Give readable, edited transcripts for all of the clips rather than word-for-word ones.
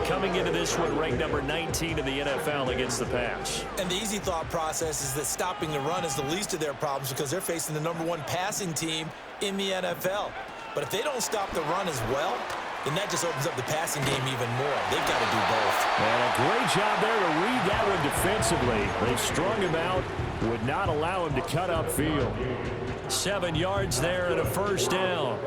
coming into this one ranked number 19 in the NFL against the pass. And the easy thought process is that stopping the run is the least of their problems because they're facing the #1 passing team in the NFL. But if they don't stop the run as well, then that just opens up the passing game even more. They've got to do both. And a great job there to read that one defensively. They strung him out, would not allow him to cut upfield. 7 yards there and a first down.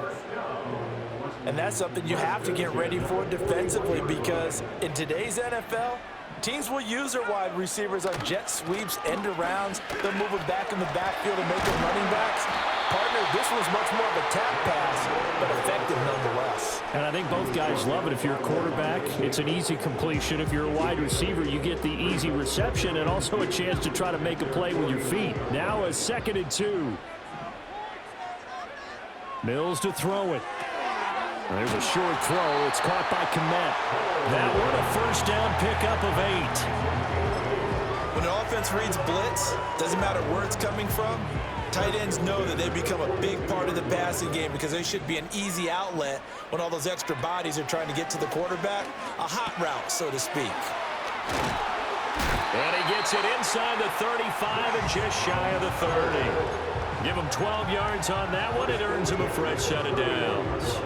And that's something you have to get ready for defensively because in today's NFL, teams will use their wide receivers on jet sweeps, end arounds. They'll move them back in the backfield and make them running backs. Partner, this was much more of a tap pass, but effective nonetheless. And I think both guys love it. If you're a quarterback, it's an easy completion. If you're a wide receiver, you get the easy reception and also a chance to try to make a play with your feet. Now a 2nd and 2. Mills to throw it. There's a short throw. It's caught by Kmet. That one a first down pickup of 8. When the offense reads blitz, doesn't matter where it's coming from, tight ends know that they become a big part of the passing game because they should be an easy outlet when all those extra bodies are trying to get to the quarterback. A hot route, so to speak. And he gets it inside the 35 and just shy of the 30. Give him 12 yards on that one. It earns him a fresh set of downs.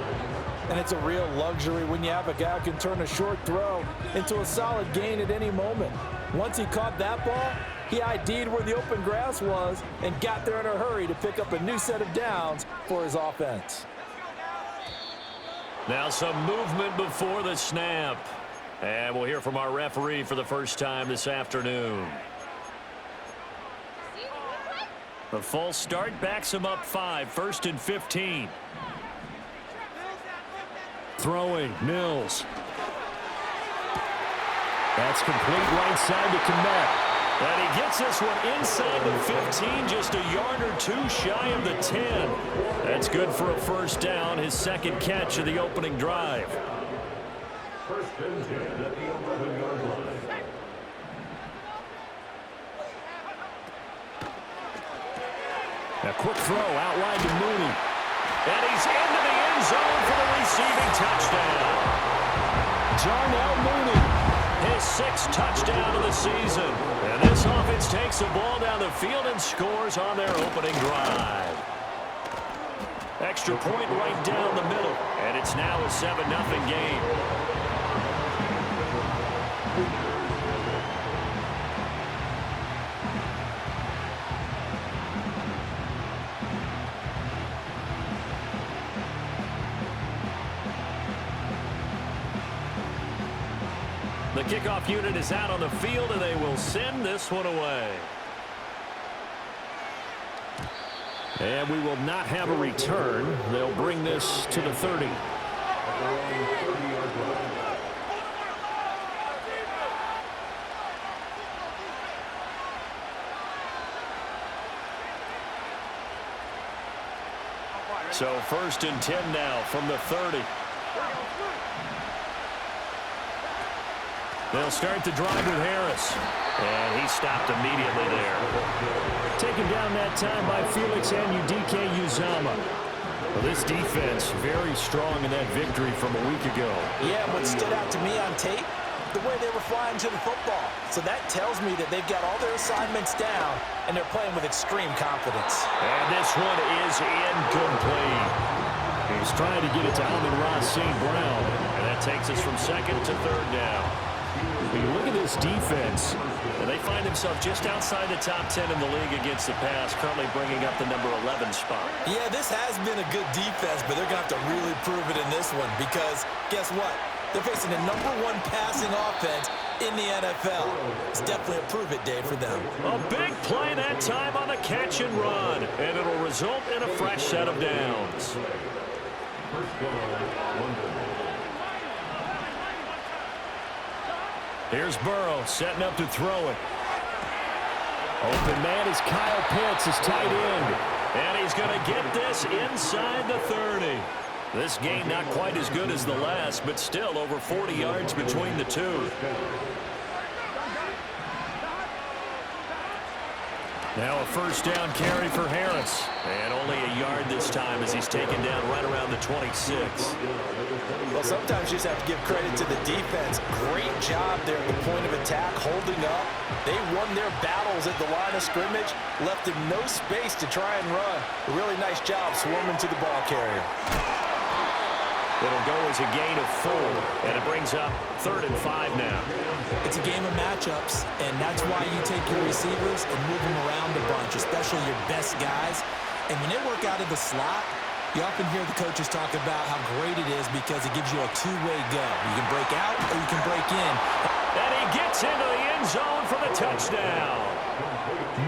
And it's a real luxury when you have a guy who can turn a short throw into a solid gain at any moment. Once he caught that ball, he ID'd where the open grass was and got there in a hurry to pick up a new set of downs for his offense. Now some movement before the snap. And we'll hear from our referee for the first time this afternoon. The false start backs him up 5, 1st and 15. Throwing, Mills. That's complete right side to Kmet. And he gets this one inside the 15, just a yard or 2 shy of the 10. That's good for a first down, his 2nd catch of the opening drive. First and 10 at the 11-yard line. A quick throw out wide to Mooney. And he's into the end zone for the receiving touchdown. Darnell Mooney, his 6th touchdown of the season. And this offense takes the ball down the field and scores on their opening drive. Extra point right down the middle. And it's now a 7-0 game. The kickoff unit is out on the field, and they will send this one away. And we will not have a return. They'll bring this to the 30. So 1st and 10 now from the 30. They'll start the drive with Harris. And he stopped immediately there. Taken down that time by Felix Anudike-Uzomah. Well, this defense very strong in that victory from a week ago. Yeah, what stood out to me on tape, the way they were flying to the football. So that tells me that they've got all their assignments down, and they're playing with extreme confidence. And this one is incomplete. He's trying to get it to Amon-Ra St. Brown. And that takes us from 2nd to 3rd down. When you look at this defense, and they find themselves just outside the top 10 in the league against the pass, currently bringing up the number 11 spot. Yeah, this has been a good defense, but they're going to have to really prove it in this one because guess what? They're facing the #1 passing offense in the NFL. It's definitely a prove-it day for them. A big play that time on the catch and run, and it'll result in a fresh set of downs. Here's Burrow setting up to throw it. Open man is Kyle Pitts, his tight end. And he's going to get this inside the 30. This game not quite as good as the last, but still over 40 yards between the two. Now a first down carry for Harris. And only a yard this time as he's taken down right around the 26. Well, sometimes you just have to give credit to the defense. Great job there at the point of attack, holding up. They won their battles at the line of scrimmage, left them no space to try and run. A really nice job swarming to the ball carrier. It'll go as a gain of 4, and it brings up 3rd and 5 now. It's a game of matchups, and that's why you take your receivers and move them around a bunch, especially your best guys. And when they work out of the slot, you often hear the coaches talk about how great it is because it gives you a two-way go. You can break out or you can break in. And he gets into the end zone for the touchdown.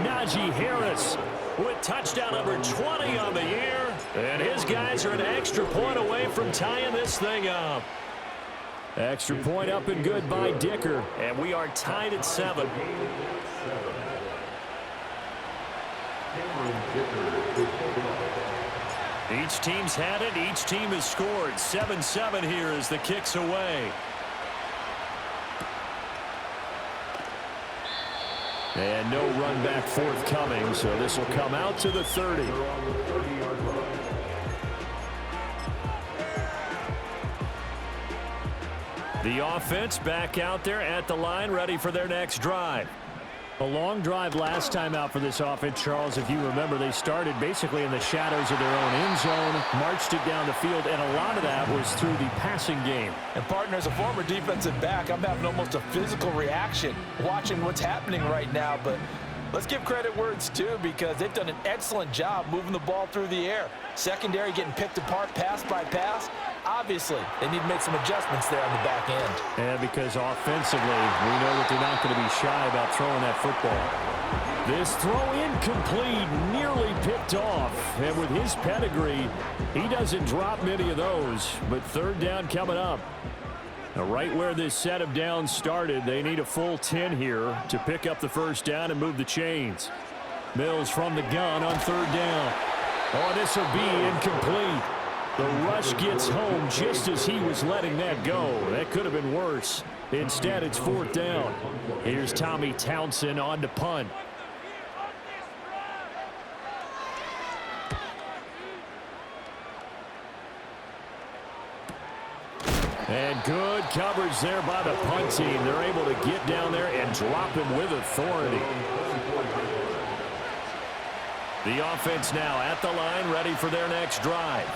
Najee Harris with touchdown number 20 on the year. And his guys are an extra point away from tying this thing up. Extra point up and good by Dicker. And we are tied at 7. Each team's had it. Each team has scored. 7-7 here as the kick's away. And no run back forthcoming, so this will come out to the 30. The offense back out there at the line, ready for their next drive. A long drive last time out for this offense, Charles. If you remember, they started basically in the shadows of their own end zone, marched it down the field, and a lot of that was through the passing game. And, partner, as a former defensive back, I'm having almost a physical reaction watching what's happening right now. But let's give credit where it's due because they've done an excellent job moving the ball through the air. Secondary getting picked apart pass by pass. Obviously, they need to make some adjustments there on the back end. And because offensively, we know that they're not going to be shy about throwing that football. This throw incomplete, nearly picked off. And with his pedigree, he doesn't drop many of those. But 3rd down coming up. Now, right where this set of downs started, they need a full 10 here to pick up the first down and move the chains. Mills from the gun on 3rd down. Oh, this will be incomplete. The rush gets home just as he was letting that go. That could have been worse. Instead, it's 4th down. Here's Tommy Townsend on to punt. And good coverage there by the punt team. They're able to get down there and drop him with authority. The offense now at the line, ready for their next drive.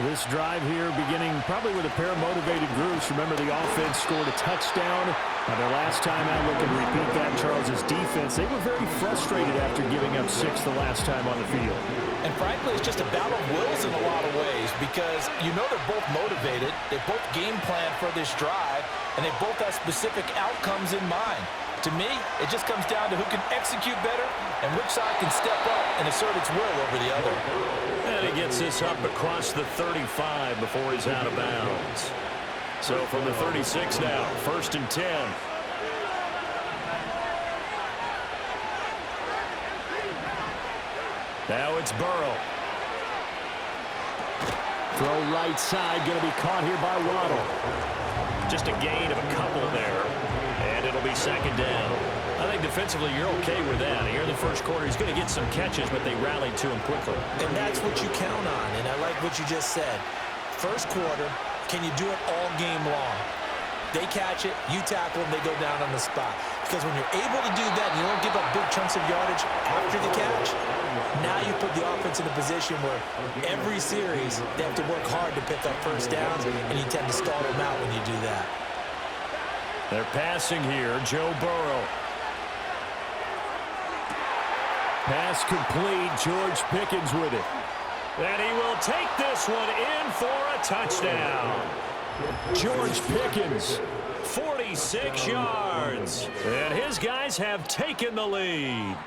This drive here beginning probably with a pair of motivated groups. Remember, the offense scored a touchdown. Their last time out, looking to repeat that, Charles's defense. They were very frustrated after giving up 6 the last time on the field. And frankly, it's just a battle of wills in a lot of ways because you know they're both motivated. They both game plan for this drive, and they both have specific outcomes in mind. To me, it just comes down to who can execute better and which side can step up and assert its will over the other. And he gets this up across the 35 before he's out of bounds. So from the 36 now, 1st and 10. Now it's Burrow. Throw right side, going to be caught here by Waddle. Just a gain of a couple there, and it'll be 2nd down. I think defensively you're okay with that. Here in the first quarter, he's going to get some catches, but they rallied to him quickly. And that's what you count on, and I like what you just said. First quarter, can you do it all game long? They catch it, you tackle them, they go down on the spot. Because when you're able to do that and you don't give up big chunks of yardage after the catch, now you put the offense in a position where every series they have to work hard to pick up first downs, and you tend to stall them out when you do that. They're passing here, Joe Burrow. Pass complete, George Pickens with it. And he will take this one in for a touchdown. George Pickens, 46 yards. And his guys have taken the lead.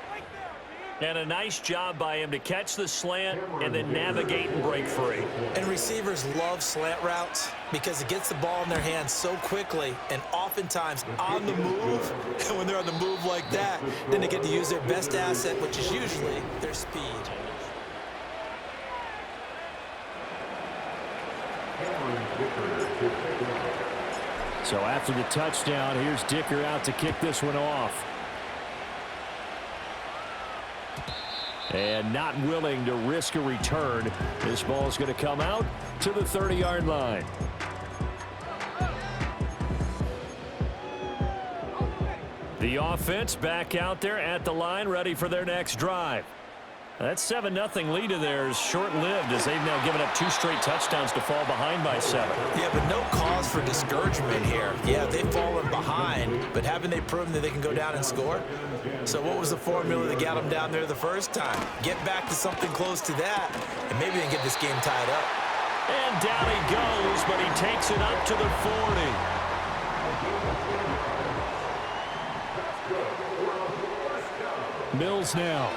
And a nice job by him to catch the slant and then navigate and break free. And receivers love slant routes because it gets the ball in their hands so quickly and oftentimes on the move. And when they're on the move like that, then they get to use their best asset, which is usually their speed. So after the touchdown, here's Dicker out to kick this one off. And not willing to risk a return. This ball is going to come out to the 30-yard line. The offense back out there at the line, ready for their next drive. That 7-0 lead of theirs short-lived as they've now given up 2 straight touchdowns to fall behind by 7. Yeah, but no cause for discouragement here. Yeah, they've fallen behind, but haven't they proven that they can go down and score? So what was the formula that got them down there the first time? Get back to something close to that, and maybe they can get this game tied up. And down he goes, but he takes it up to the 40. Mills now.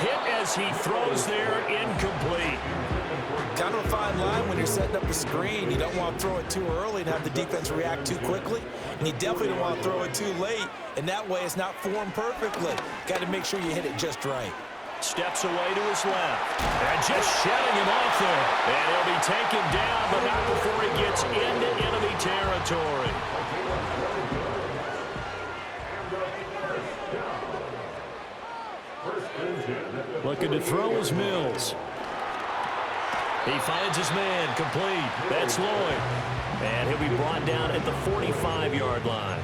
Hit as he throws there, incomplete. Kind of a fine line when you're setting up a screen. You don't want to throw it too early and have the defense react too quickly, and you definitely don't want to throw it too late, and that way it's not formed perfectly. Got to make sure you hit it just right. Steps away to his left, and just shedding him off there. And he'll be taken down, but not before he gets into enemy territory. Looking to throw is Mills. He finds his man, complete. That's Lloyd. And he'll be brought down at the 45-yard line.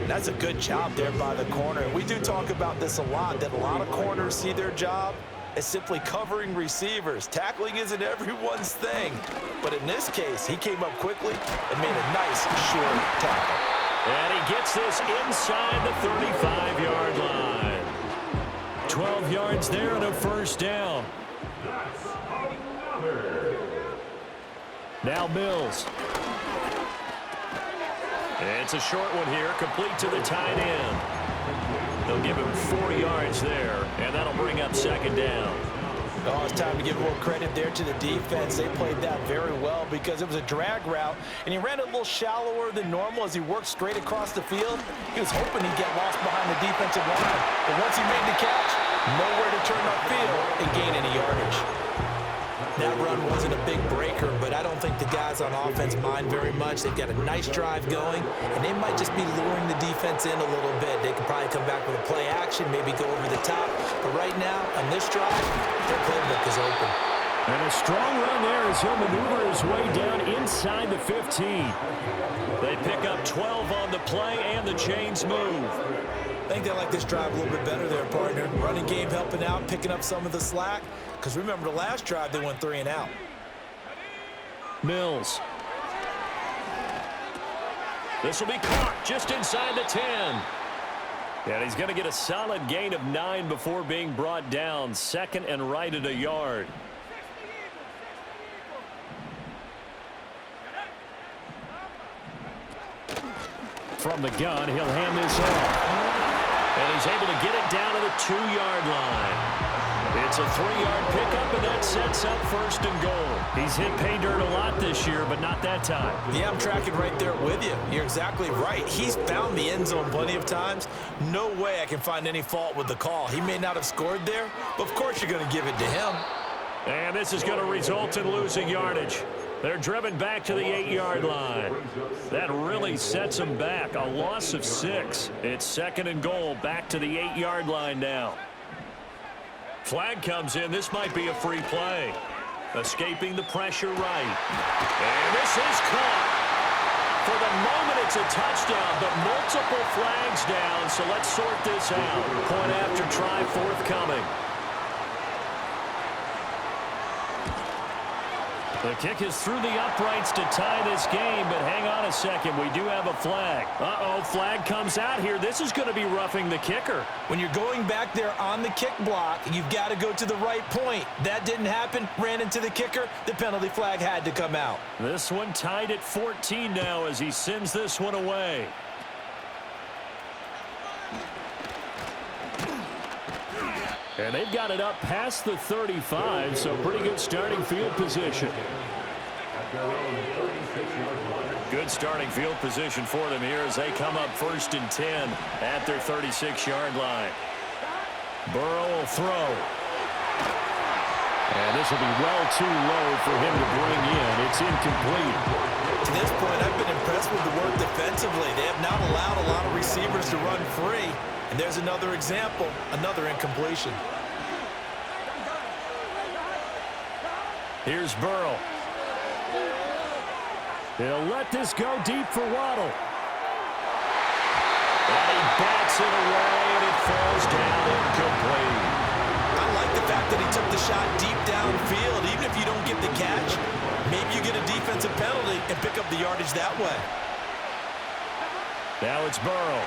That's a good job there by the corner. We do talk about this a lot, that a lot of corners see their job as simply covering receivers. Tackling isn't everyone's thing. But in this case, he came up quickly and made a nice short tackle. And he gets this inside the 35-yard line. 12 yards there and a first down. Now Mills. It's a short one here, complete to the tight end. They'll give him 4 yards there, and that'll bring up second down. Oh, it's time to give a little credit there to the defense. They played that very well because it was a drag route, and he ran it a little shallower than normal as he worked straight across the field. He was hoping he'd get lost behind the defensive line, but once he made the catch, nowhere to turn upfield and gain any yardage. That run wasn't a big breaker, but I don't think the guys on offense mind very much. They've got a nice drive going, and they might just be luring the defense in a little bit. They could probably come back with a play action, maybe go over the top. But right now, on this drive, their playbook is open. And a strong run there as he'll maneuver his way down inside the 15. They pick up 12 on the play, and the chains move. I think they like this drive a little bit better there, partner. Running game helping out, picking up some of the slack. Because remember, the last drive, they went 3 and out. Mills. This will be caught just inside the 10. And he's going to get a solid gain of 9 before being brought down. Second and right at a yard. From the gun, he'll hand this off. And he's able to get it down to the 2-yard line. It's a 3-yard pickup, and that sets up first and goal. He's hit pay dirt a lot this year, but not that time. Yeah, I'm tracking right there with you. You're exactly right. He's found the end zone plenty of times. No way I can find any fault with the call. He may not have scored there, but of course you're going to give it to him. And this is going to result in losing yardage. They're driven back to the 8-yard line. That really sets them back. A loss of 6. It's second and goal, back to the 8-yard line now. Flag comes in. This might be a free play. Escaping the pressure right. And this is caught. For the moment, it's a touchdown, but multiple flags down, so let's sort this out. Point after try forthcoming. The kick is through the uprights to tie this game, but hang on a second. We do have a flag. Uh-oh, flag comes out here. This is going to be roughing the kicker. When you're going back there on the kick block, you've got to go to the right point. That didn't happen. Ran into the kicker. The penalty flag had to come out. This one tied at 14 now as he sends this one away. And they've got it up past the 35, so pretty good starting field position. Good starting field position for them here as they come up first and 10 at their 36-yard line. Burrow will throw. And this will be well too low for him to bring in. It's incomplete. To this point, I've been impressed with the work defensively. They have not allowed a lot of receivers to run free. And there's another example, another incompletion. Here's Burrow. He'll let this go deep for Waddle. And he bats it away, and it falls down incomplete. I like the fact that he took the shot deep downfield. Even if you don't get the catch, maybe you get a defensive penalty and pick up the yardage that way. Now it's Burrow.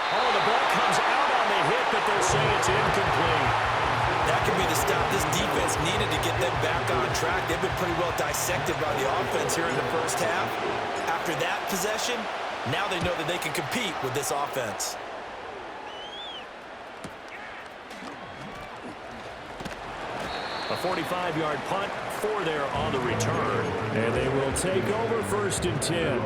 Oh, the ball comes out on the hit, but they'll say it's incomplete. That could be the stop this defense needed to get them back on track. They've been pretty well dissected by the offense here in the first half. After that possession, now they know that they can compete with this offense. A 45-yard punt for there on the return. And they will take over 1st and 10.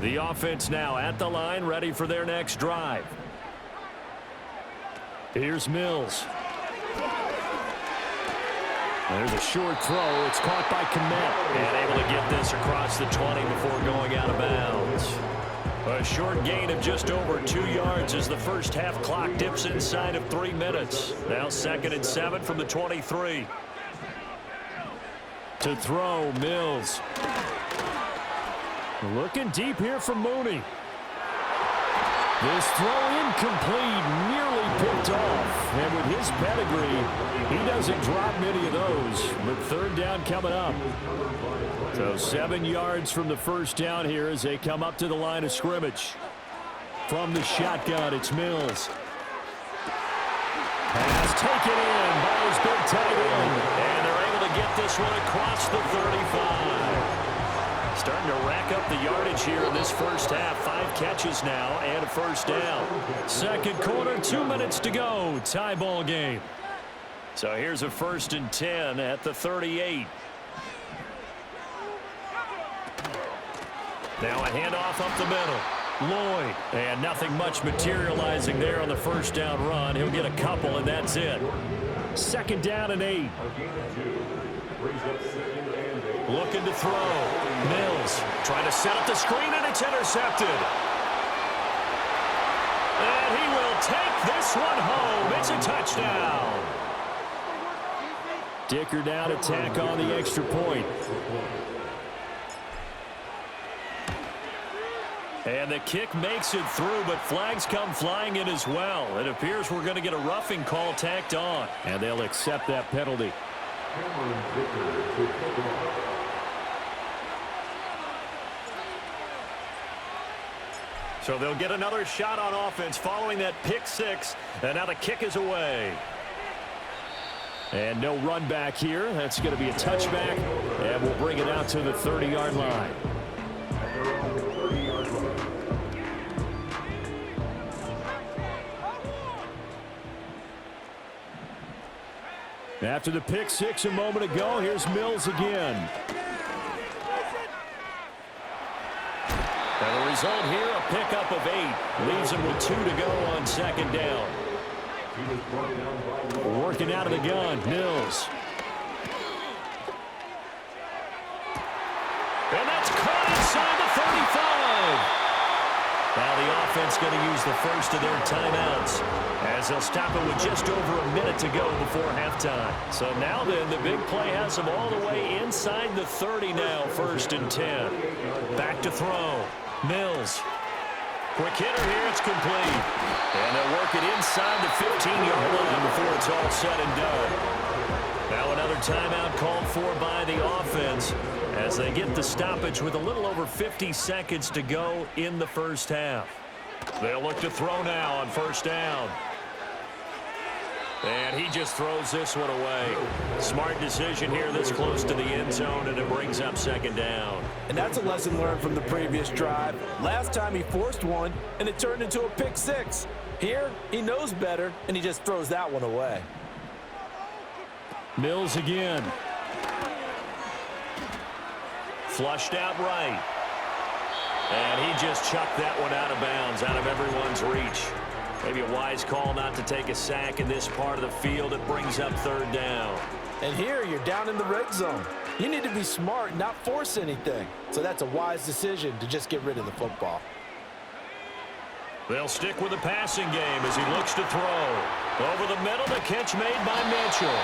The offense now at the line, ready for their next drive. Here's Mills. There's a short throw. It's caught by Kmet. And able to get this across the 20 before going out of bounds. A short gain of just over 2 yards as the first half clock dips inside of 3 minutes. Now 2nd and 7 from the 23. To throw, Mills. Looking deep here for Mooney. This throw incomplete, nearly picked off. And with his pedigree, he doesn't drop many of those. But 3rd down coming up. So 7 yards from the first down here as they come up to the line of scrimmage. From the shotgun, it's Mills. Pass taken in by his big tight end. And they're able to get this one across the 35. Starting to rack up the yardage here in this first half. 5 catches now and a first down. Second quarter, 2 minutes to go. Tie ball game. So here's a 1st and 10 at the 38. Now a handoff up the middle. Lloyd. And nothing much materializing there on the first down run. He'll get a couple, and that's it. 2nd down and 8. Looking to throw. Mills trying to set up the screen, and it's intercepted. And he will take this one home. It's a touchdown. Dicker down to tack on the extra point. And the kick makes it through, but flags come flying in as well. It appears we're going to get a roughing call tacked on, and they'll accept that penalty. So they'll get another shot on offense following that pick 6, and now the kick is away. And no run back here. That's going to be a touchback, and we'll bring it out to the 30-yard line. After the pick 6 a moment ago, here's Mills again. And the result here, a pickup of 8. Leaves him with 2 to go on 2nd down. Working out of the gun, Mills. And that's caught inside the 35. Now the offense going to use the first of their timeouts as they'll stop it with just over a minute to go before halftime. So now then, the big play has them all the way inside the 30 now, 1st and 10. Back to throw. Mills. Quick hitter here, it's complete. And they'll work it inside the 15-yard line before it's all said and done. Now another timeout called for by the offense as they get the stoppage with a little over 50 seconds to go in the first half. They'll look to throw now on 1st down. And he just throws this one away. Smart decision here this close to the end zone, and it brings up 2nd down. And that's a lesson learned from the previous drive. Last time he forced one, and it turned into a pick 6. Here, he knows better, and he just throws that one away. Mills again. Flushed out right. And he just chucked that one out of bounds, out of everyone's reach. Maybe a wise call not to take a sack in this part of the field. It brings up third down. And here you're down in the red zone. You need to be smart, not force anything. So that's a wise decision to just get rid of the football. They'll stick with the passing game as he looks to throw. Over the middle, the catch made by Mitchell.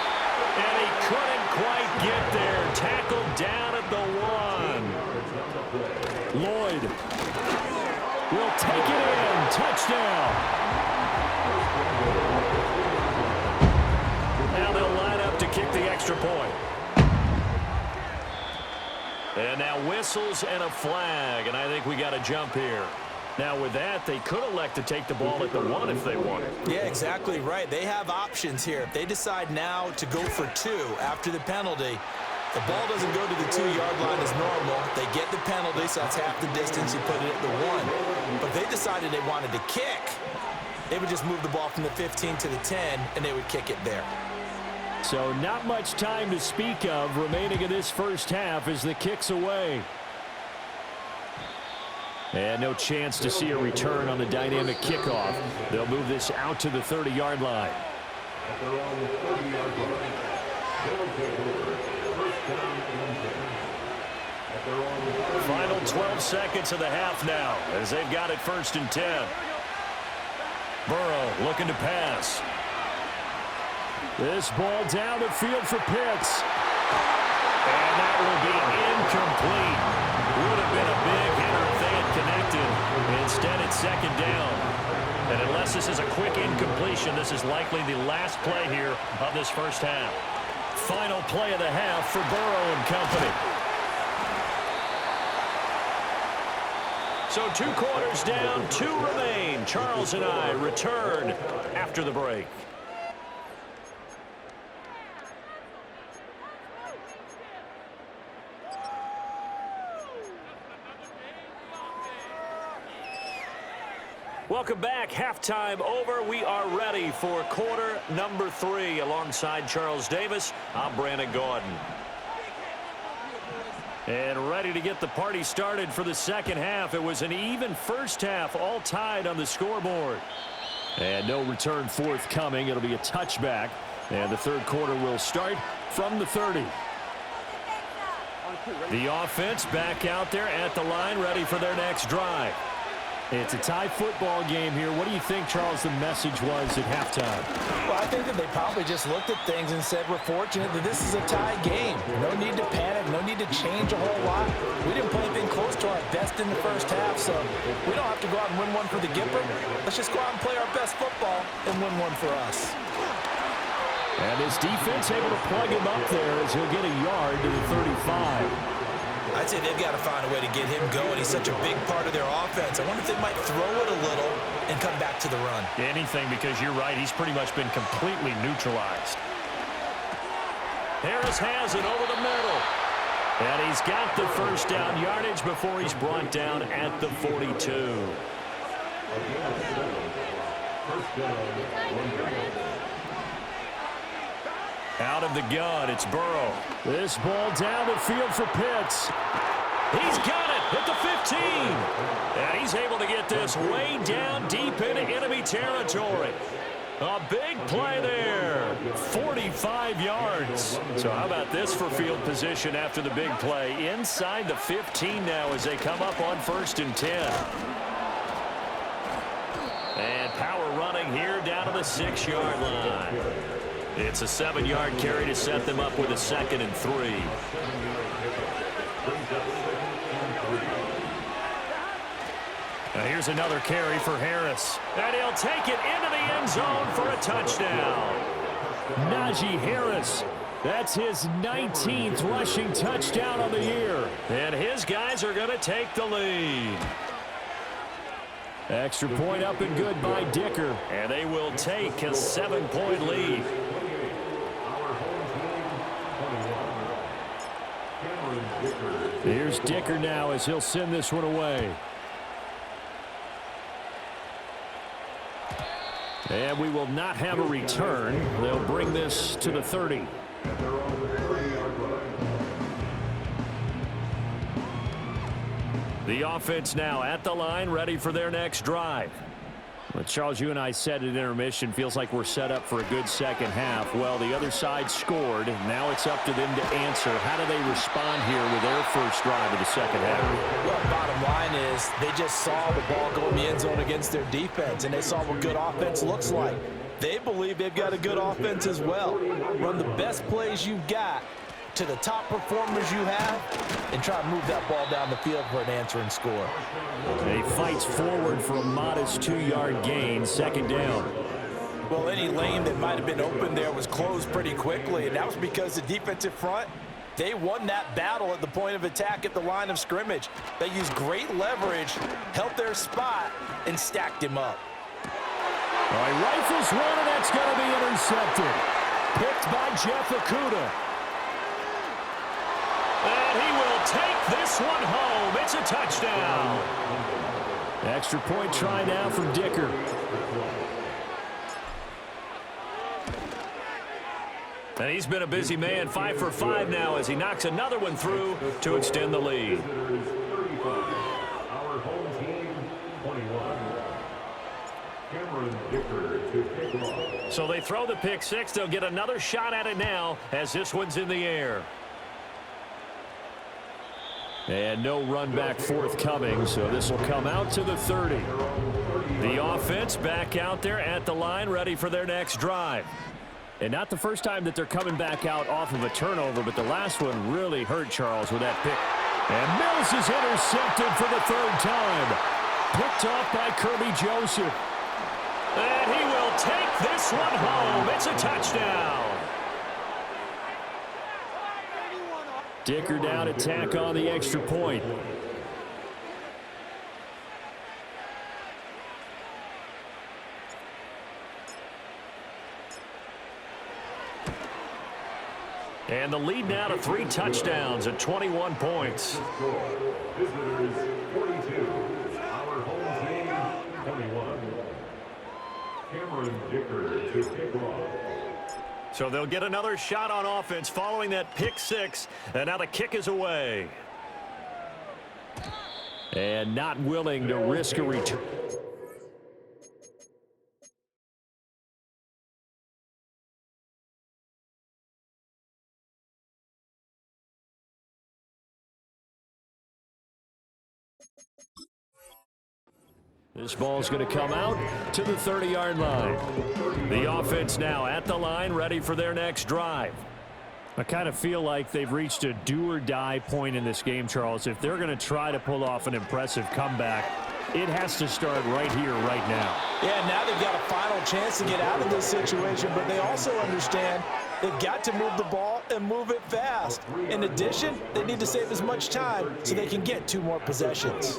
And he couldn't quite get there. Tackled down at the 1. Lloyd will take it in. Touchdown. Now they'll line up to kick the extra point. And now whistles and a flag. And I think we got a jump here. Now, with that, they could elect to take the ball at the 1 if they wanted. Yeah, exactly right. They have options here. If they decide now to go for 2 after the penalty, the ball doesn't go to the 2-yard line as normal. They get the penalty, so that's half the distance. You put it at the 1. But if they decided they wanted to kick, they would just move the ball from the 15 to the 10, and they would kick it there. So not much time to speak of remaining in this first half as the kick's away. And no chance to see a return on the dynamic kickoff. They'll move this out to the 30-yard line. Final 12 seconds of the half now as they've got it 1st and 10. Burrow looking to pass. This ball down the field for Pitts. And that will be incomplete. Would have been a big hitter if they had connected. Instead, it's 2nd down. And unless this is a quick incompletion, this is likely the last play here of this first half. Final play of the half for Burrow and company. So 2 quarters down, 2 remain. Charles and I return after the break. Welcome back. Halftime over. We are ready for quarter number 3. Alongside Charles Davis, I'm Brandon Gordon. And ready to get the party started for the second half. It was an even first half, all tied on the scoreboard. And no return forthcoming. It'll be a touchback. And the third quarter will start from the 30. The offense back out there at the line, ready for their next drive. It's a tie football game here. What do you think, Charles, the message was at halftime? Well, I think that they probably just looked at things and said, we're fortunate that this is a tie game. No need to panic. No need to change a whole lot. We didn't play anything close to our best in the first half, so we don't have to go out and win one for the Gipper. Let's just go out and play our best football and win one for us. And this defense able to plug him up there as he'll get a yard to the 35. I'd say they've got to find a way to get him going. He's such a big part of their offense. I wonder if they might throw it a little and come back to the run. Anything, because you're right. He's pretty much been completely neutralized. Harris has it over the middle. And he's got the first down yardage before he's brought down at the 42. Out of the gun, it's Burrow. This ball down the field for Pitts. He's got it at the 15. And he's able to get this way down deep into enemy territory. A big play there. 45 yards. So how about this for field position after the big play? Inside the 15 now as they come up on 1st and 10. And power running here down to the 6-yard line. It's a 7-yard carry to set them up with a 2nd and 3. Now here's another carry for Harris. And he'll take it into the end zone for a touchdown. Najee Harris. That's his 19th rushing touchdown on the year. And his guys are going to take the lead. Extra point up and good by Dicker. And they will take a 7-point lead. Here's Dicker now as he'll send this one away. And we will not have a return. They'll bring this to the 30. The offense now at the line, ready for their next drive. Well, Charles, you and I said at intermission, feels like we're set up for a good second half. Well, the other side scored. Now it's up to them to answer. How do they respond here with their first drive of the second half? Well, bottom line is they just saw the ball go in the end zone against their defense, and they saw what good offense looks like. They believe they've got a good offense as well. Run the best plays you've got to the top performers you have and try to move that ball down the field for an answering score. He fights forward for a modest 2-yard gain, second down. Well, any lane that might have been open there was closed pretty quickly, and that was because the defensive front, they won that battle at the point of attack at the line of scrimmage. They used great leverage, held their spot, and stacked him up. All right, rifles one, and that's going to be intercepted. Picked by Jeff Okudah. And he will take this one home. It's a touchdown. Extra point try now for Dicker. And he's been a busy man, 5 for 5 now as he knocks another one through to extend the lead. Our home team, 21. Cameron Dicker to kick off. So they throw the pick six. They'll get another shot at it now as this one's in the air. And no run back forthcoming, so this will come out to the 30. The offense back out there at the line, ready for their next drive. And not the first time that they're coming back out off of a turnover, but the last one really hurt Charles with that pick. And Mills is intercepted for the third time. Picked off by Kirby Joseph. And he will take this one home. It's a touchdown. Dicker down to tack on the extra point. And the lead now to 3 touchdowns at 21 points. Visitors, 42. Our home team, 21. Cameron Dicker to kick off. So they'll get another shot on offense following that pick six. And now the kick is away. And not willing to risk a return. This ball's going to come out to the 30-yard line. The offense now at the line, ready for their next drive. I kind of feel like they've reached a do-or-die point in this game, Charles. If they're going to try to pull off an impressive comeback, it has to start right here, right now. Yeah, now they've got a final chance to get out of this situation, but they also understand they've got to move the ball and move it fast. In addition, they need to save as much time so they can get 2 more possessions.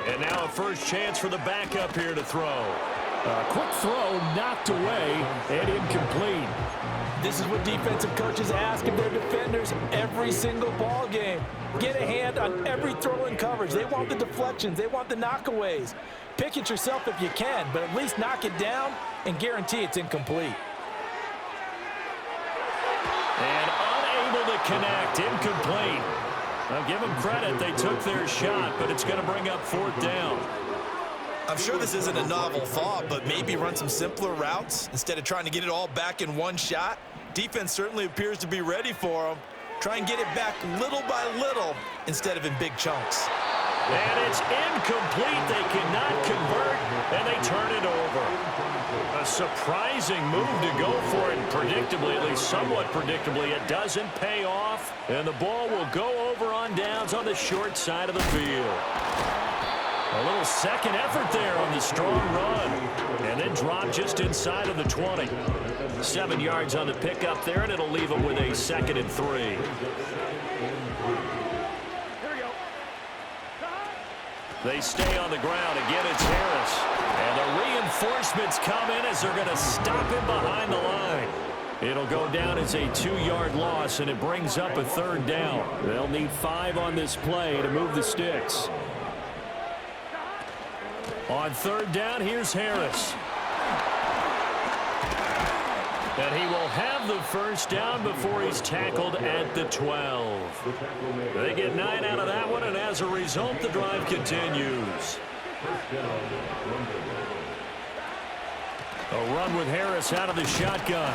And now a first chance for the backup here to throw. A quick throw knocked away and incomplete. This is what defensive coaches ask of their defenders every single ball game. Get a hand on every throw in coverage. They want the deflections. They want the knockaways. Pick it yourself if you can, but at least knock it down and guarantee it's incomplete. And unable to connect, incomplete. I'll give them credit. They took their shot, but it's going to bring up 4th down. I'm sure this isn't a novel thought, but maybe run some simpler routes instead of trying to get it all back in one shot. Defense certainly appears to be ready for them. Try and get it back little by little instead of in big chunks. And it's incomplete. They cannot convert, and they turn it over. A surprising move to go for it, predictably, at least somewhat predictably. It doesn't pay off, and the ball will go over on downs on the short side of the field. A little second effort there on the strong run, and then drop just inside of the 20. 7 yards on the pickup there, and it'll leave them with a 2nd and 3. They stay on the ground. Again, it's Harris. And the reinforcements come in as they're going to stop him behind the line. It'll go down as a 2-yard loss, and it brings up a 3rd down. They'll need 5 on this play to move the sticks. On 3rd down, here's Harris. And he will have the first down before he's tackled at the 12. They get 9 out of that one, and as a result, the drive continues. A run with Harris out of the shotgun.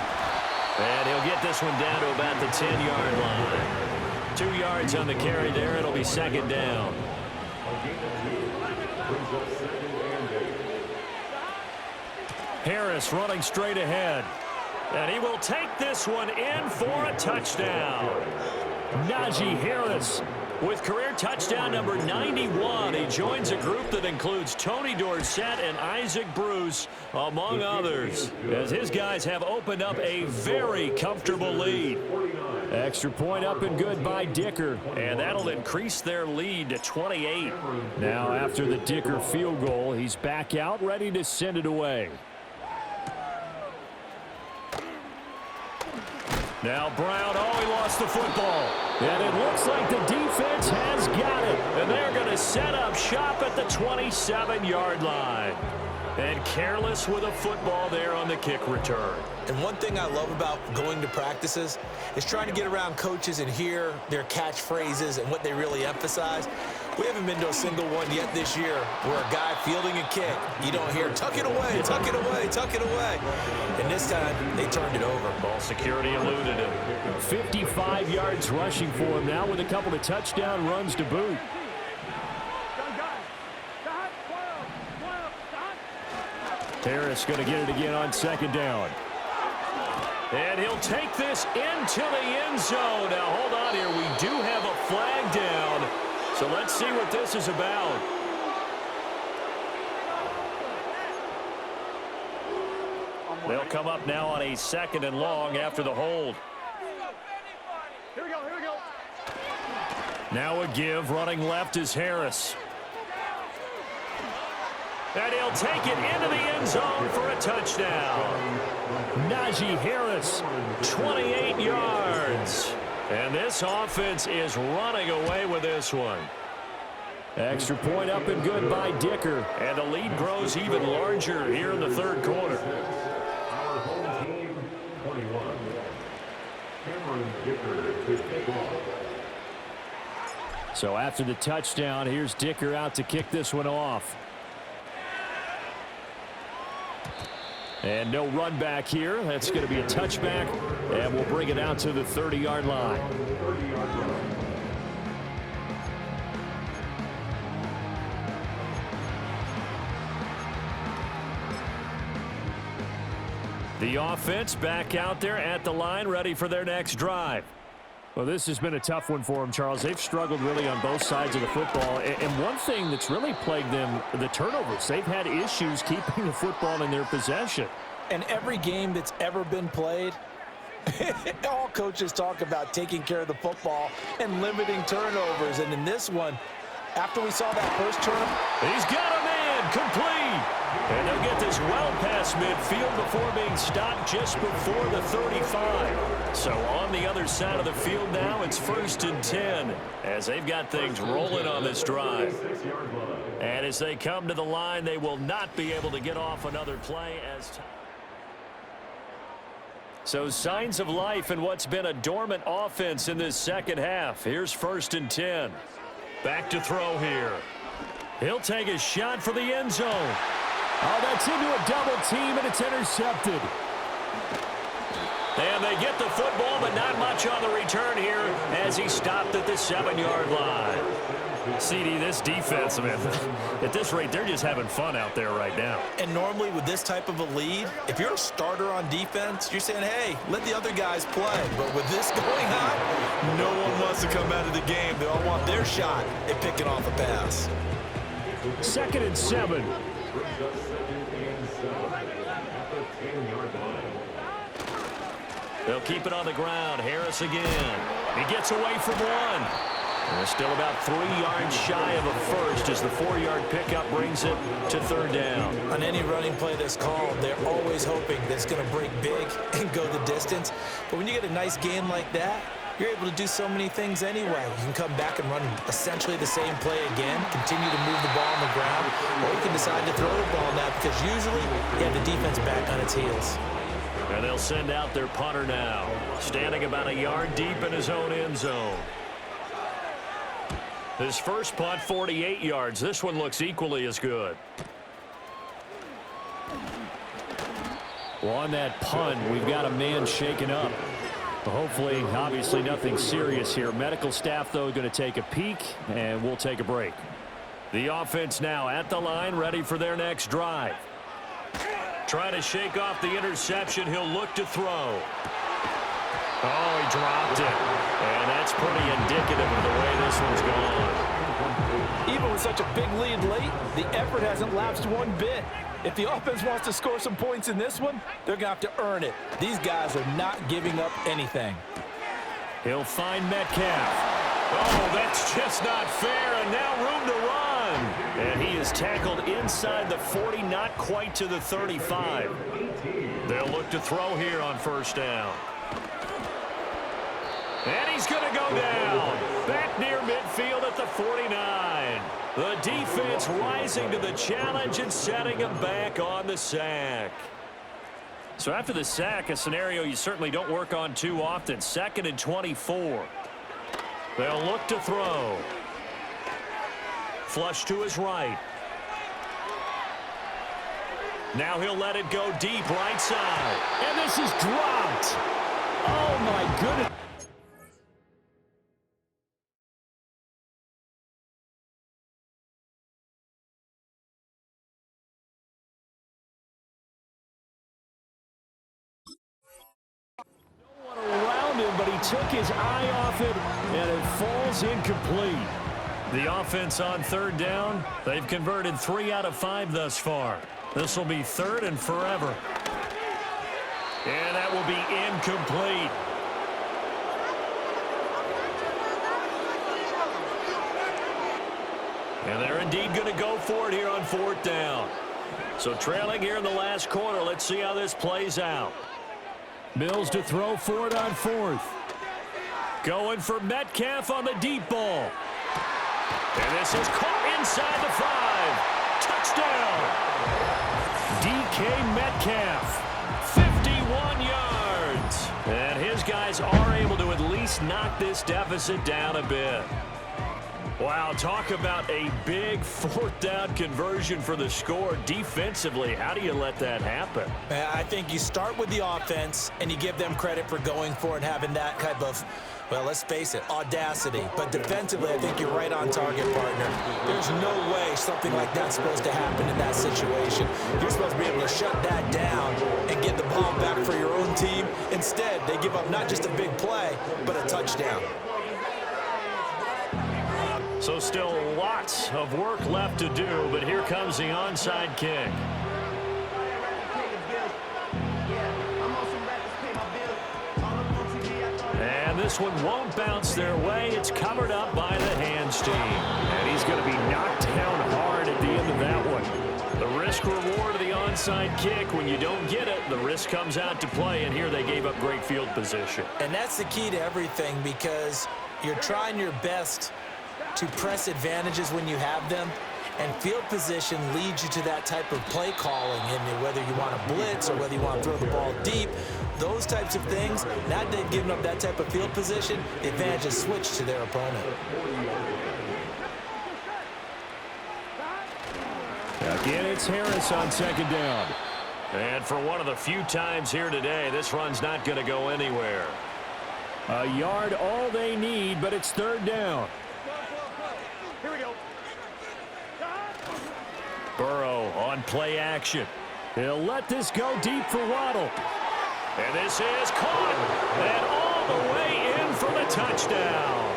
And he'll get this one down to about the 10-yard line. 2 yards on the carry there. It'll be second down. Harris running straight ahead. And he will take this one in for a touchdown. Najee Harris with career touchdown number 91. He joins a group that includes Tony Dorsett and Isaac Bruce, among others, as his guys have opened up a very comfortable lead. Extra point up and good by Dicker, and that'll increase their lead to 28. Now after the Dicker field goal, he's back out ready to send it away. Now Brown, oh, he lost the football. And it looks like the defense has got it. And they're going to set up shop at the 27-yard line. And careless with a football there on the kick return. And one thing I love about going to practices is trying to get around coaches and hear their catchphrases and what they really emphasize. We haven't been to a single one yet this year where a guy fielding a kick, you don't hear, tuck it away, tuck it away, tuck it away. And this time, they turned it over. Ball security eluded him. 55 yards rushing for him now with a couple of touchdown runs to boot. Harris going to get it again on second down. And he'll take this into the end zone. Now, hold on here. We do have a flag down. So let's see what this is about. They'll come up now on a 2nd and long after the hold. Here we go, here we go. Now a give. Running left is Harris. And he'll take it into the end zone for a touchdown. Najee Harris, 28 yards. And this offense is running away with this one. Extra point up and good by Dicker. And the lead grows even larger here in the third quarter. Our home team, 21. Cameron Dicker to kick off. So after the touchdown, here's Dicker out to kick this one off. And no run back here. That's going to be a touchback. And we'll bring it out to the 30-yard line. The offense back out there at the line, ready for their next drive. Well, this has been a tough one for them, Charles. They've struggled really on both sides of the football. And one thing that's really plagued them, the turnovers. They've had issues keeping the football in their possession. And every game that's ever been played, all coaches talk about taking care of the football and limiting turnovers. And in this one, after we saw that first turnover, he's got a man complete. And they'll get this well past midfield before being stopped just before the 35. So on the other side of the field now, it's 1st and 10 as they've got things rolling on this drive. And as they come to the line, they will not be able to get off another play as so signs of life in what's been a dormant offense in this second half. Here's 1st and 10. Back to throw here. He'll take a shot for the end zone. Oh, that's into a double team, and it's intercepted. And they get the football, but not much on the return here as he stopped at the 7-yard line. CD, this defense, man, at this rate, they're just having fun out there right now. And normally with this type of a lead, if you're a starter on defense, you're saying, hey, let the other guys play. But with this going on, no one wants to come out of the game. They all want their shot at picking off a pass. 2nd and 7. They'll keep it on the ground. Harris again. He gets away from one. And they're still about 3 yards shy of a first as the 4-yard pickup brings it to 3rd down. On any running play that's called, they're always hoping that it's going to break big and go the distance. But when you get a nice game like that, you're able to do so many things anyway. You can come back and run essentially the same play again, continue to move the ball on the ground, or you can decide to throw the ball now because usually you have the defense back on its heels. And they'll send out their punter now, standing about a yard deep in his own end zone. His first punt, 48 yards. This one looks equally as good. Well, on that punt, we've got a man shaken up. Hopefully, obviously nothing serious here. Medical staff, though, going to take a peek, and we'll take a break. The offense now at the line, ready for their next drive. Trying to shake off the interception. He'll look to throw. Oh, he dropped it. And that's pretty indicative of the way this one's gone. Even with such a big lead late, the effort hasn't lapsed one bit. If the offense wants to score some points in this one, they're going to have to earn it. These guys are not giving up anything. He'll find Metcalf. Oh, that's just not fair, and now room to run. And he is tackled inside the 40, not quite to the 35. They'll look to throw here on first down. And he's going to go down. Back near midfield at the 49. The defense rising to the challenge and setting him back on the sack. So after the sack, a scenario you certainly don't work on too often. 2nd and 24. They'll look to throw. Flush to his right. Now he'll let it go deep right side. And this is dropped. Oh, my goodness. Around him, but he took his eye off it, and it falls incomplete. The offense on third down, they've converted 3 out of 5 thus far. This will be 3rd and forever. And that will be incomplete. And they're indeed going to go for it here on 4th down. So trailing here in the last quarter, let's see how this plays out. Mills to throw for it on 4th. Going for Metcalf on the deep ball. And this is caught inside the 5. Touchdown. DK Metcalf. 51 yards. And his guys are able to at least knock this deficit down a bit. Wow, talk about a big 4th down conversion for the score. Defensively, how do you let that happen? I think you start with the offense, and you give them credit for going for it, having that type of, well, let's face it, audacity. But defensively, I think you're right on target, partner. There's no way something like that's supposed to happen in that situation. You're supposed to be able to shut that down and get the ball back for your own team. Instead, they give up not just a big play, but a touchdown. So still lots of work left to do, but here comes the onside kick. And this one won't bounce their way. It's covered up by the hands team. And he's going to be knocked down hard at the end of that one. The risk reward of the onside kick, when you don't get it, the risk comes out to play, and here they gave up great field position. And that's the key to everything, because you're trying your best to press advantages when you have them, and field position leads you to that type of play calling, and whether you want to blitz or whether you want to throw the ball deep, those types of things. Now that they've given up that type of field position, the advantage is switched to their opponent. Again, it's Harris on 2nd down. And for one of the few times here today, this run's not going to go anywhere. A yard all they need, but it's 3rd down. Here we go. Burrow on play action. He'll let this go deep for Waddle. And this is caught. And all the way in for the touchdown.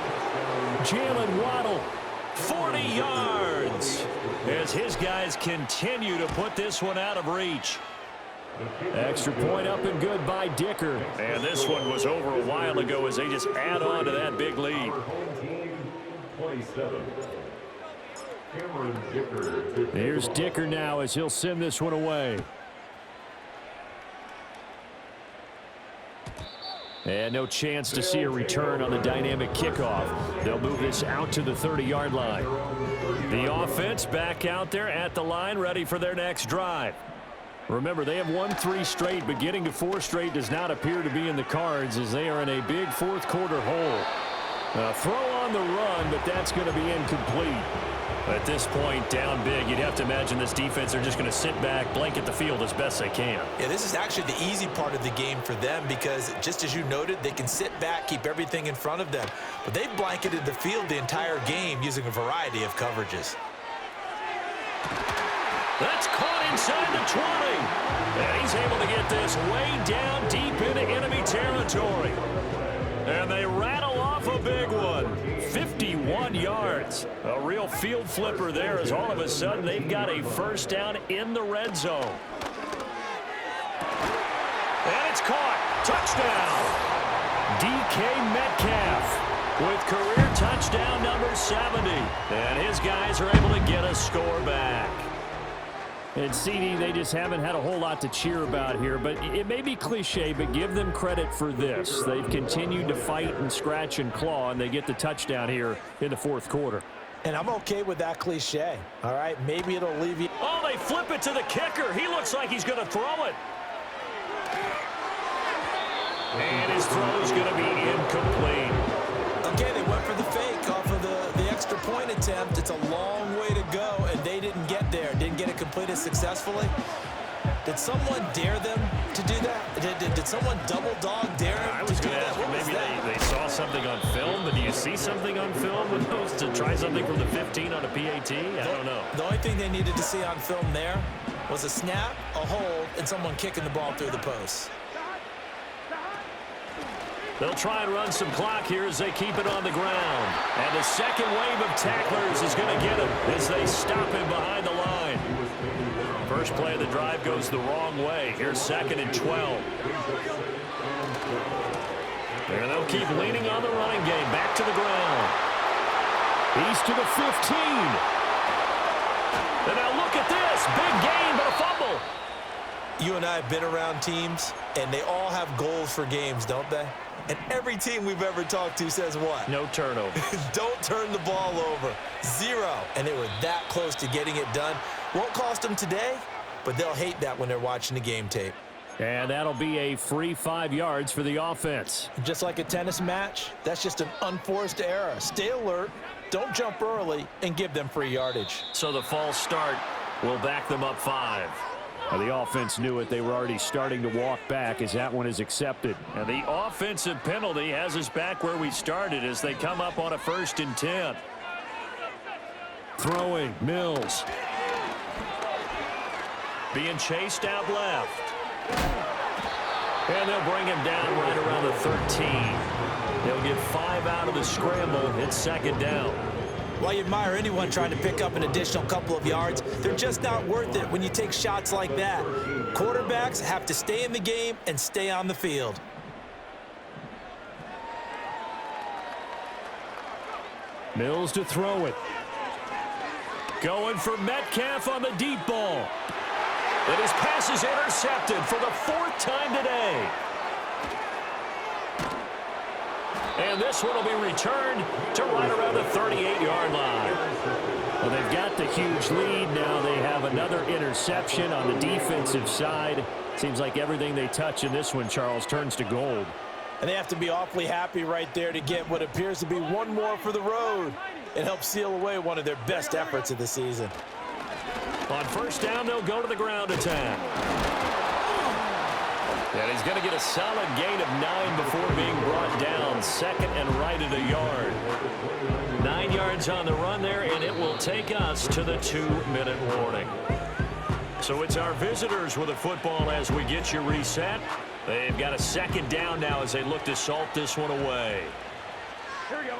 Jalen Waddle, 40 yards. As his guys continue to put this one out of reach. Extra point up and good by Dicker. And this one was over a while ago as they just add on to that big lead. 27. Here's Dicker now as he'll send this one away. And no chance to see a return on the dynamic kickoff. They'll move this out to the 30-yard line. The offense back out there at the line, ready for their next drive. Remember, they have won 3 straight, but getting to 4 straight does not appear to be in the cards as they are in a big 4th quarter hole. A throw on the run, but that's going to be incomplete. At this point, down big, you'd have to imagine this defense are just going to sit back, blanket the field as best they can. Yeah, this is actually the easy part of the game for them because, just as you noted, they can sit back, keep everything in front of them. But they've blanketed the field the entire game using a variety of coverages. That's caught inside the 20. And he's able to get this way down deep into enemy territory. And they rattle off a big one. 51 yards. A real field flipper there as all of a sudden they've got a first down in the red zone. And it's caught. Touchdown. DK Metcalf with career touchdown number 70. And his guys are able to get a score back. And CD, they just haven't had a whole lot to cheer about here, but it may be cliche, but give them credit for this. They've continued to fight and scratch and claw, and they get the touchdown here in the fourth quarter. And I'm okay with that cliche, all right? Maybe it'll leave you. Oh, they flip it to the kicker. He looks like he's going to throw it. And his throw is going to be incomplete. Okay, they went for the fake off of the extra point attempt. It's a long way to go, and they didn't get there. Didn't get it completed successfully. Did someone dare them to do that? Did someone double dog dare them to do that? Maybe they saw something on film, but do you see something on film with those to try something from the 15 on a PAT? I don't know. The only thing they needed to see on film there was a snap, a hold, and someone kicking the ball through the post. They'll try and run some clock here as they keep it on the ground. And the second wave of tacklers is going to get him as they stop him behind the line. First play of the drive goes the wrong way. Here's 2nd and 12. And they'll keep leaning on the running game. Back to the ground. He's to the 15. And now look at this. Big gain, but a fumble. You and I have been around teams, and they all have goals for games, don't they? And every team we've ever talked to says what? No turnover. Don't turn the ball over. 0. And they were that close to getting it done. Won't cost them today, but they'll hate that when they're watching the game tape. And that'll be a free 5 yards for the offense. Just like a tennis match, that's just an unforced error. Stay alert, don't jump early, and give them free yardage. So the false start will back them up 5. The offense knew it. They were already starting to walk back as that one is accepted. And the offensive penalty has us back where we started as they come up on a 1st and 10. Throwing, Mills. Being chased out left. And they'll bring him down right around the 13. They'll get 5 out of the scramble. It's 2nd down. While you admire anyone trying to pick up an additional couple of yards, they're just not worth it when you take shots like that. Quarterbacks have to stay in the game and stay on the field. Mills to throw it. Going for Metcalf on the deep ball. And his pass is intercepted for the 4th time today. And this one will be returned to right around the 38-yard line. Well, they've got the huge lead. Now they have another interception on the defensive side. Seems like everything they touch in this one, Charles, turns to gold. And they have to be awfully happy right there to get what appears to be one more for the road. It helps seal away one of their best efforts of the season. On 1st down, they'll go to the ground attack. And he's going to get a solid gain of 9 before being brought down. 2nd and right at a yard. 9 yards on the run there, and it will take us to the 2-minute warning. So it's our visitors with the football as we get you reset. They've got a 2nd down now as they look to salt this one away. Here we go.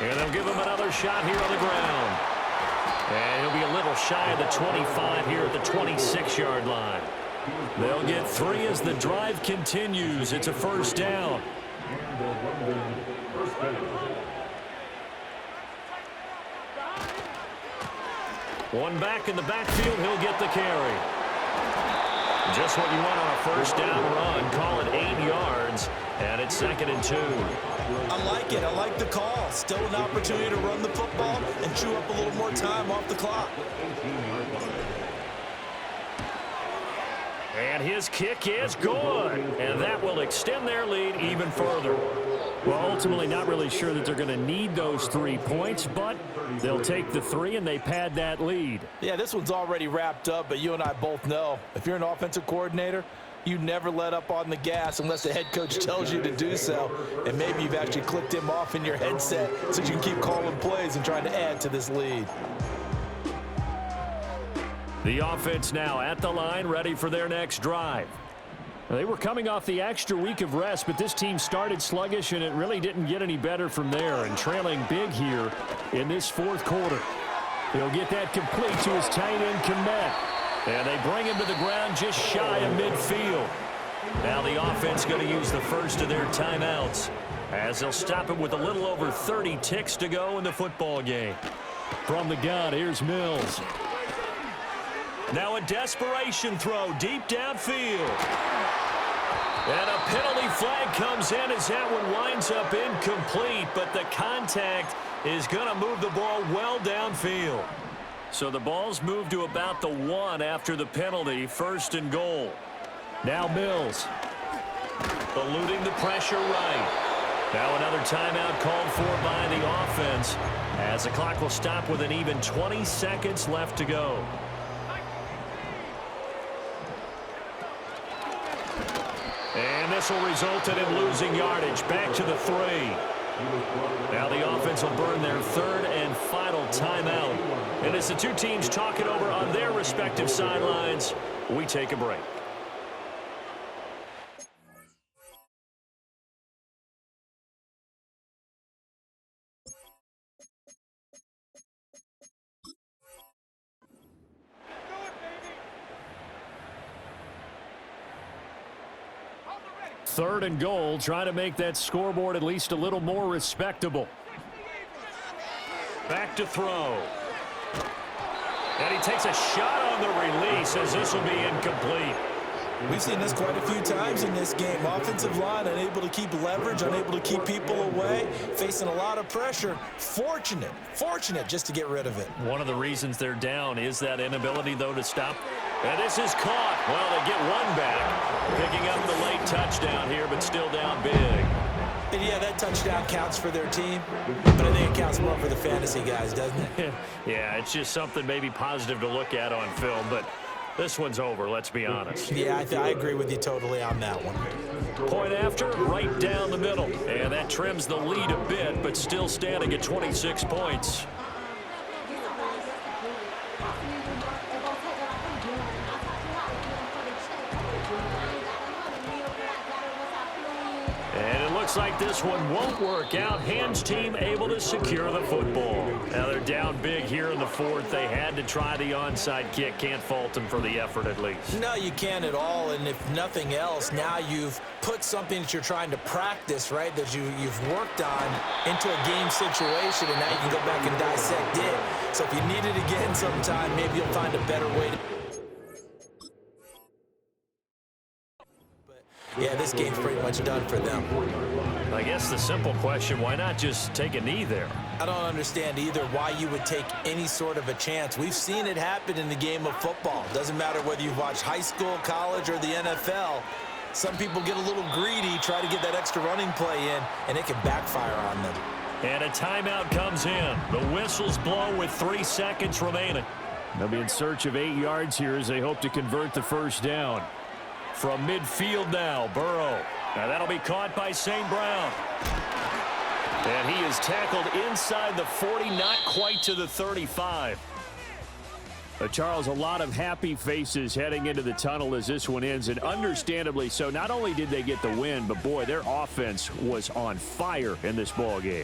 And they'll give him another shot here on the ground. And he'll be a little shy of the 25 here at the 26-yard line. They'll get 3 as the drive continues. It's a 1st down. One back in the backfield. He'll get the carry. Just what you want on a 1st down run. Call it 8 yards. And it's 2nd and 2. I like it. I like the call. Still an opportunity to run the football and chew up a little more time off the clock. And his kick is good. And that will extend their lead even further. Well, ultimately not really sure that they're going to need those 3 points, but they'll take the 3 and they pad that lead. Yeah, this one's already wrapped up, but you and I both know if you're an offensive coordinator, you never let up on the gas unless the head coach tells you to do so. And maybe you've actually clicked him off in your headset so you can keep calling plays and trying to add to this lead. The offense now at the line, ready for their next drive. They were coming off the extra week of rest, but this team started sluggish, and it really didn't get any better from there, and trailing big here in this fourth quarter. He'll get that complete to his tight end, Komet. And they bring him to the ground just shy of midfield. Now the offense going to use the first of their timeouts as they'll stop it with a little over 30 ticks to go in the football game. From the gun, here's Mills. Now a desperation throw deep downfield. And a penalty flag comes in as that one winds up incomplete, but the contact is going to move the ball well downfield. So the ball's moved to about the 1 after the penalty, 1st and goal. Now Mills. Eluding the pressure right. Now another timeout called for by the offense as the clock will stop with an even 20 seconds left to go. And this will result in him losing yardage. Back to the 3. Now the offense will burn their 3rd and final timeout. And as the two teams talk it over on their respective sidelines, we take a break. Third and goal, trying to make that scoreboard at least a little more respectable. Back to throw. And he takes a shot on the release as this will be incomplete. We've seen this quite a few times in this game. Offensive line unable to keep leverage, unable to keep people away, facing a lot of pressure. Fortunate just to get rid of it. One of the reasons they're down is that inability, though, to stop. And this is caught. Well, they get one back, picking up the late touchdown here, but still down big. And yeah, that touchdown counts for their team, but I think it counts more for the fantasy guys, doesn't it? Yeah, it's just something maybe positive to look at on film, but this one's over, let's be honest. Yeah, I agree with you totally on that one. Point after, right down the middle. And that trims the lead a bit, but still standing at 26 points. And it looks like this one won't work out. Hands team able to secure the football. Now they're down big here in the 4th. They had to try the onside kick. Can't fault them for the effort at least. No, you can't at all. And if nothing else, now you've put something that you're trying to practice, right, that you've worked on into a game situation, and now you can go back and dissect it. So if you need it again sometime, maybe you'll find a better way to. Yeah, this game's pretty much done for them. I guess the simple question, why not just take a knee there? I don't understand either why you would take any sort of a chance. We've seen it happen in the game of football. Doesn't matter whether you've watched high school, college, or the NFL. Some people get a little greedy, try to get that extra running play in, and it can backfire on them. And a timeout comes in. The whistle's blown with 3 seconds remaining. They'll be in search of 8 yards here as they hope to convert the first down. From midfield now, Burrow. Now that'll be caught by St. Brown. And he is tackled inside the 40, not quite to the 35. Charles, a lot of happy faces heading into the tunnel as this one ends, and understandably so. Not only did they get the win, but boy, their offense was on fire in this ball game.